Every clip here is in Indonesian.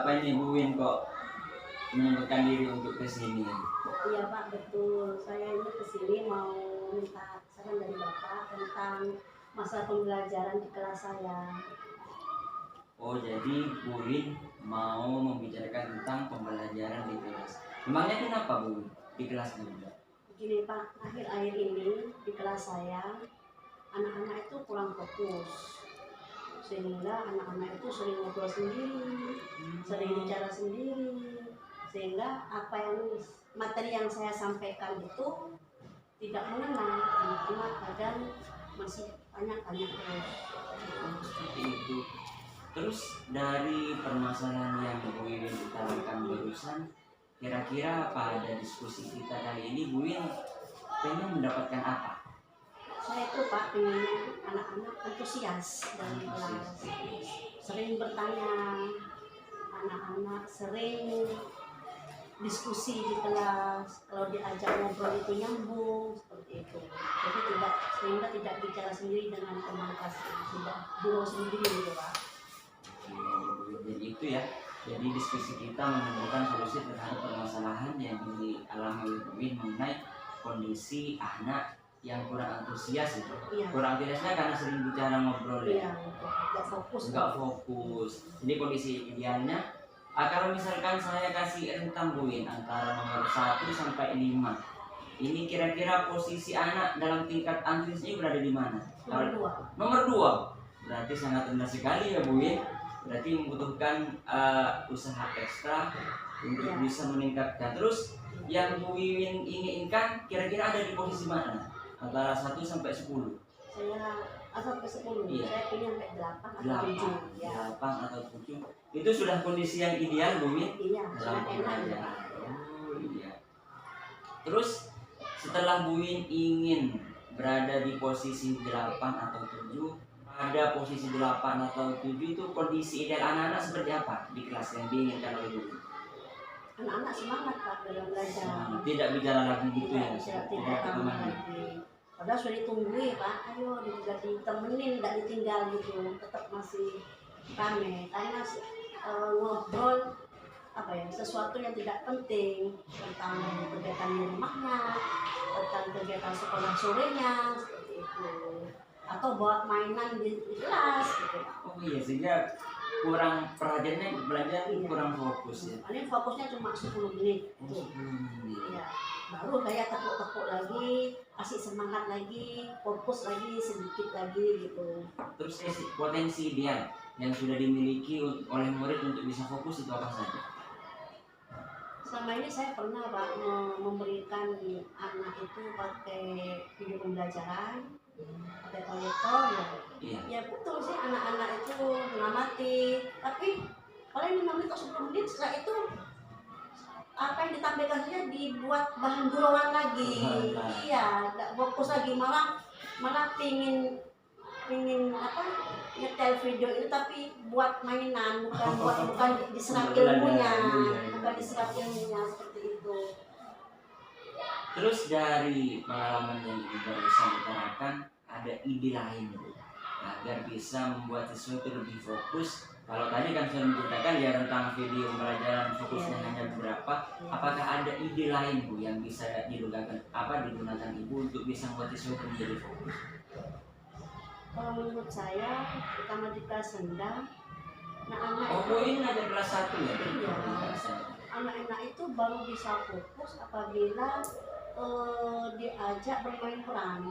kenapa ini Bu Win kok menyempatkan diri untuk kesini? Iya Pak, betul. Saya ini kesini mau minta saran dari Bapak tentang masa pembelajaran di kelas saya. Oh, jadi Bu Win mau membicarakan tentang pembelajaran di kelas. Memangnya kenapa Bu Win di kelas juga? Begini Pak, akhir-akhir ini di kelas saya anak-anak itu kurang fokus, sehingga anak-anak itu sering ngobrol sendiri, sering bicara sendiri, sehingga apa yang materi yang saya sampaikan itu tidak mengena. Anak-anak kadang masih tanya-tanya terus. Seperti itu. Terus dari permasalahan yang Bu Win utarakan barusan, kira-kira pada diskusi kita kali ini Bu Win pengen mendapatkan apa? Saya itu Pak pengennya anak-anak antusias dalam kelas, sering bertanya, anak-anak sering diskusi di kelas, kalau diajak ngobrol itu nyambung seperti itu. Jadi sehingga tidak bicara sendiri dengan teman kelas, sudah dulu sendiri gitu Pak. Jadi itu ya. Jadi diskusi kita menemukan solusi terhadap permasalahan yang dialami oleh Bu Win mengenai kondisi anak yang kurang antusias itu. Iya. Kurang antusiasnya karena sering bicara ngobrol Iya, ya. nggak fokus. Nggak fokus. Jadi kondisi idealnya, kalau misalkan saya kasih rentang Bu Win antara nomor 1 sampai 5, ini kira-kira posisi anak dalam tingkat antusiasnya berada di mana? Nomor 2. Berarti sangat rendah sekali ya Bu Win. Berarti membutuhkan usaha ekstra untuk bisa meningkatkan. Terus yang Bu Win inginkan kira-kira ada di posisi mana? Antara 1 sampai 10. Saya sampai 10. Iya. Saya pilih sampai 8 atau 7. Ya. 8 atau 7. Itu sudah kondisi yang ideal Bu Win? Iya, Dalam sudah enak ya. Oh iya. Terus setelah Bu Win ingin berada di posisi 8 atau 7, pada posisi 8 atau 7 itu kondisi ideal anak-anak seperti apa di kelas yang diinginkan oleh Bu Win? Anak-anak semangat Pak dalam belajar. Tidak bicara lagi gitu ya? Tidak tambah lagi. Padahal sudah ditungguin Pak, ayo ditemenin, tidak ditinggal gitu, tetap masih rame. Karena ngobrol sesuatu yang tidak penting tentang kegiatan di rumahnya, tentang kegiatan sekolah sorenya seperti itu, atau bawa mainan di kelas gitu. Oh iya, sehingga kurang perhatiannya belajar, kurang fokus ya. Ini fokusnya cuma 10 menit. Iya. Baru kayak tepuk-tepuk lagi, kasih semangat lagi, fokus lagi sedikit lagi gitu. Terus potensi ideal yang sudah dimiliki oleh murid untuk bisa fokus itu apa saja? Selama ini saya pernah Pak memberikan anak itu pakai video pembelajaran, pakai proyektor ya. Iya. Ya betul sih, anak-anak itu mengamati, tapi paling 5 menit atau 10 menit setelah itu apa yang ditampilkan saja dibuat bahan buroan lagi. Iya, nggak fokus lagi, malah pingin nyetel video itu tapi buat mainan, bukan diserap ilmunya, seperti itu. Terus dari pengalaman yang barusan utarakan, ada ide lain Bu, agar bisa membuat siswa itu lebih fokus. Kalau tadi kan sudah menceritakan ya tentang video pembelajaran fokusnya hanya beberapa. Apakah ada ide lain Bu yang bisa digunakan Ibu untuk bisa membuat siswa itu menjadi fokus? Kalau menurut saya, terutama di kelas rendah, anak-anak ini ada kelas 1 ya? Iya. Anak-anak itu baru bisa fokus apabila diajak bermain peran.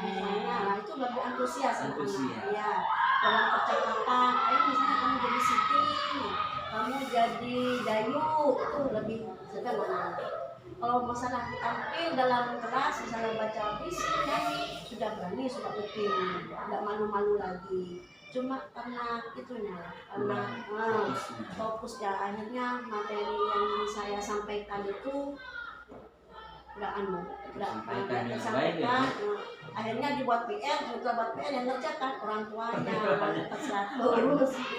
Misalnya, itu lebih antusias anak-anak. Ya, dalam percakapan, ayo misalnya kamu jadi Siti, kamu jadi Dayu, itu lebih sederhana. Kalau masalah tampil dalam kelas, misalnya baca puisi, nyanyi, sudah berani, sudah oke, nggak malu-malu lagi. Cuma karena itunya, karena fokus ya, akhirnya materi yang saya sampaikan itu nggak disampaikan. Akhirnya dibuat PR, buat PR yang ngerjakan orang tuanya, dapat 100.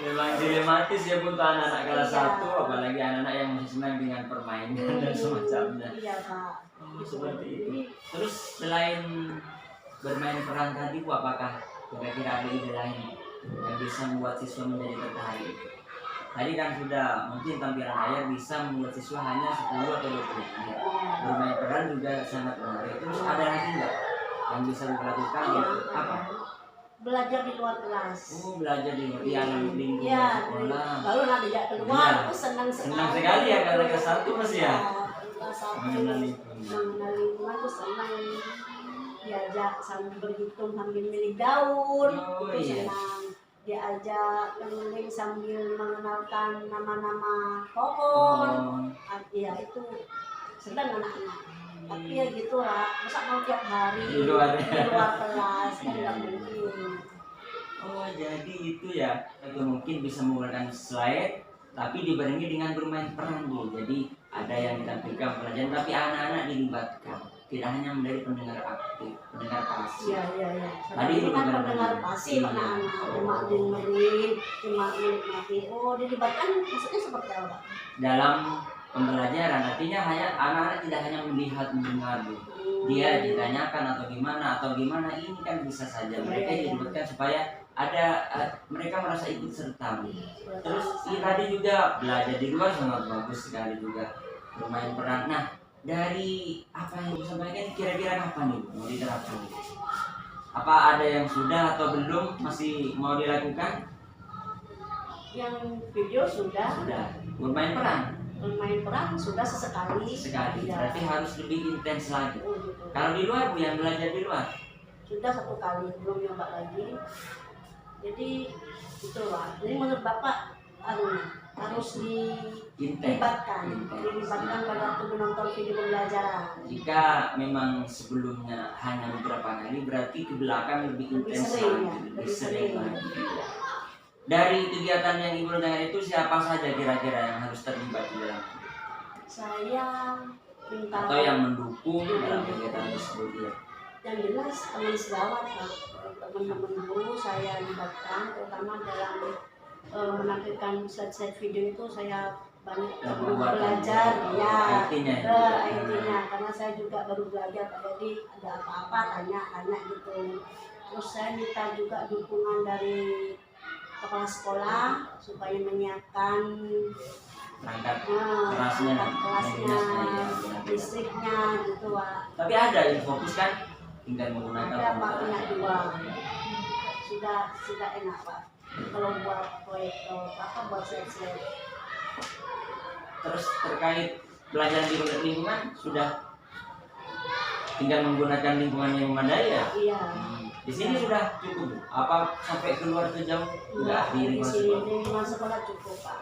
Memang dilematis ya untuk anak-anak kelas 1, apalagi anak-anak yang masih senang dengan permainan dan semacamnya. Iya Pak. Seperti itu. Terus selain bermain peran tadi Bu, apakah kira-kira ada ide lain yang bisa membuat siswa menjadi tertarik? tadi kan sudah mungkin tampilan layar bisa membuat siswa hanya 10 atau 20 menit. Bermain peran juga sangat menarik. Terus ada lagi nggak yang bisa dilakukan gitu? Apa? Belajar di luar kelas. Oh, belajar di alam lingkungan Iya, sekolah. baru nanti ya keluar, Iya. aku senang Senang sekali ya kalau kelas 1 Mas ya. Kelas 1 Mengenal lingkungan. mengenal lingkungan tuh senang, diajak sambil berhitung sambil milih daun, Oh, itu iya. senang. Diajak keliling sambil mengenalkan nama-nama pohon. Oh, Iya itu senang anak-anak. Tapi ya gitulah, masa mau tiap hari Di luar. kelas kan nggak mungkin. oh, jadi itu ya. Itu mungkin bisa menggunakan slide tapi dibarengi dengan bermain peran Bu. Jadi ada yang ditampilkan pelajaran tapi anak-anak dilibatkan. Tidak hanya menjadi pendengar aktif, pendengar pasif. Iya iya iya. Tadi Ini kan benar-benar. pendengar pasif Iya. anak-anak, cuma dengerin, cuma menikmati. Oh, dilibatkan maksudnya seperti apa? Dalam pembelajaran artinya hanya anak-anak tidak hanya melihat mendengar Bu. Dia ditanyakan atau gimana ini kan bisa saja mereka dilibatkan supaya ada mereka merasa ikut serta Bu. Terus tadi juga belajar di luar sangat bagus sekali juga bermain peran. Nah, dari apa yang disampaikan kira-kira kapan nih mau diterapkan? Apa ada yang sudah atau belum masih mau dilakukan? Yang video sudah, Sudah. Bermain peran bermain peran sudah sesekali. sekali. Ya. Berarti harus lebih intens lagi. Oh, gitu. Kalau di luar Bu yang belajar di luar. Sudah 1 kali, belum nyoba lagi. Jadi itulah. Jadi menurut Bapak harus dilibatkan pada waktu menonton video pembelajaran. Jika memang sebelumnya hanya beberapa kali, berarti ke belakang lebih Lebih intens sering, lagi, ya, lebih lebih sering sering. lagi. Dari kegiatan yang Ibu dengar itu siapa saja kira-kira yang harus terlibat di dalam Saya minta atau yang mendukung dalam kegiatan tersebut ya? yang jelas teman sejawat Pak. Teman-teman guru saya libatkan terutama dalam menampilkan slide video itu saya banyak perlu belajar ya IT-nya IT-nya karena saya juga baru belajar Pak. Jadi ada apa-apa tanya gitu. Terus saya minta juga dukungan dari kepala sekolah supaya menyiapkan perangkat kelasnya, kelasnya, listriknya gitu Pak. tapi ada yang fokus kan tinggal menggunakan Ada Pak komputer. punya 2 sudah enak Pak kalau buat proyek buat slide. Terus terkait belajar di lingkungan sudah tinggal menggunakan lingkungan yang memadai ya? Iya. Di sini sudah cukup Bu? Apa sampai keluar ke jauh? Enggak, di Di lingkungan sini sekolah. di lingkungan sekolah cukup Pak.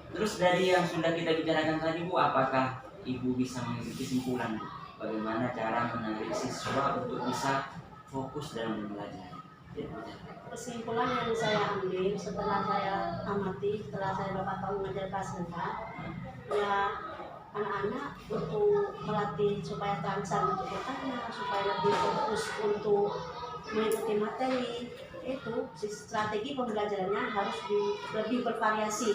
Terus dari yang sudah kita bicarakan tadi Bu, apakah Ibu bisa mengambil kesimpulan Bu? Bagaimana cara menarik siswa untuk bisa fokus dalam belajar? Kesimpulan yang saya ambil setelah saya amati, setelah saya berapa tahun mengajar kelas rendah, ya anak-anak untuk melatih supaya terangsang untuk bertanya, supaya lebih fokus untuk mengikuti materi, itu strategi pembelajarannya harus lebih bervariasi.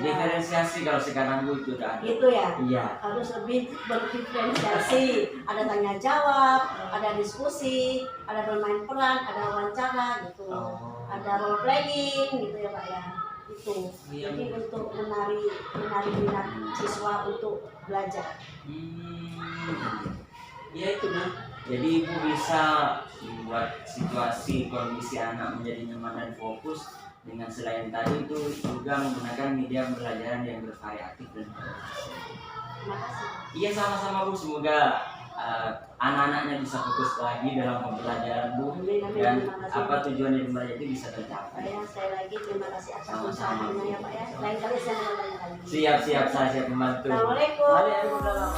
Diferensiasi kalau sekarang Bu itu udah ada. Gitu ya. Iya. Harus lebih berdiferensiasi, ada tanya jawab, ada diskusi, ada bermain peran, ada wawancara gitu, ada role playing gitu ya Pak ya. Itu jadi untuk menarik minat siswa untuk belajar. Ya itu Bu. Jadi Ibu bisa membuat situasi kondisi anak menjadi nyaman dan fokus dengan selain tadi itu juga menggunakan media pembelajaran yang bervariatif dan bervariasi. Terima kasih. Iya sama-sama Bu, semoga anak-anaknya bisa fokus lagi dalam pembelajaran Bu dan apa tujuan dari belajar itu bisa tercapai. Saya sekali lagi terima kasih atas Sama-sama. usahanya ya Pak ya. Lain kali saya mau tanya lagi. Siap saya siap membantu. Assalamualaikum. Waalaikumsalam.